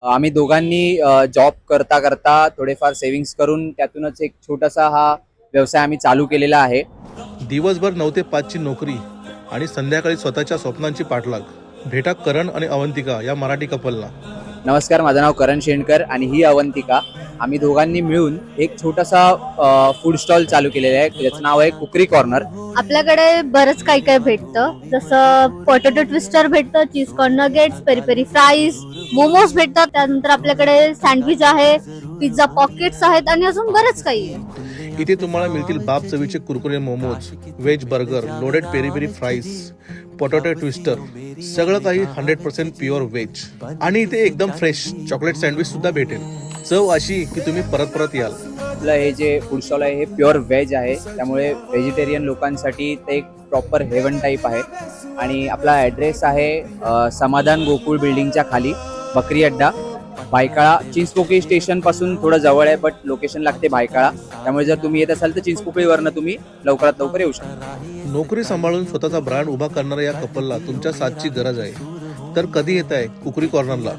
आम्ही दोघांनी जॉब करता करता थोडेफार सेव्हिंग्स करून त्यातूनच एक छोटासा हा व्यवसाय आम्ही चालू केलेला आहे. दिवसभर 9 ते 5 ची नोकरी आणि संध्याकाळी स्वतःच्या स्वप्नांची पाठलाग. भेटा करण आणि अवंतिका या मराठी कपलला. नमस्कार, माझं नाव करण शेंडकर आणि ही अवंतिका. आम्ही दोघांनी मिळून एक छोटासा फूड स्टॉल चालू केलेला आहे, त्याचं नाव आहे कुकरी कॉर्नर. आपल्याकडे बरंच काही काही भेटतं, जसं पोटॅटो ट्विस्टर भेटतं, cheese corn nuggets, peri peri fries, momos भेटतात. त्यानंतर आपल्याकडे सँडविच आहे, पिझ्झा पॉकेट्स आहेत आणि अजून बरंच काही आहे. इथे तुम्हाला मिळतील बाप चवीचे कुरकुरे momos, veg burger, loaded peri peri fries, potato twister, सगळं काही 100% प्युअर व्हेज. आणि इथे एकदम फ्रेश चॉकलेट सँडविच सुद्धा भेटेल. चव अशी की तुम्ही परत परत याल. आपलं हे जे फूड स्टॉल आहे हे प्युअर व्हेज आहे, त्यामुळे व्हेजिटेरियन लोकांसाठी ते एक प्रॉपर हेवन टाईप आहे. आणि आपला ॲड्रेस आहे समाधान गोकुळ बिल्डिंगच्या खाली, बकरी अड्डा, भायखळा. चिंचपोकळी स्टेशनपासून थोडं जवळ आहे, बट लोकेशन लागते भायखळा. त्यामुळे जर तुम्ही येत असाल तर चिंचपोकळीवरनं तुम्ही लवकरात लवकर येऊ शकता. नोकरी सांभाळून स्वतःचा ब्रँड उभा करणाऱ्या या कपलला तुमच्या साथची गरज आहे. तर कधी येत आहे कुकरी कॉर्नरला?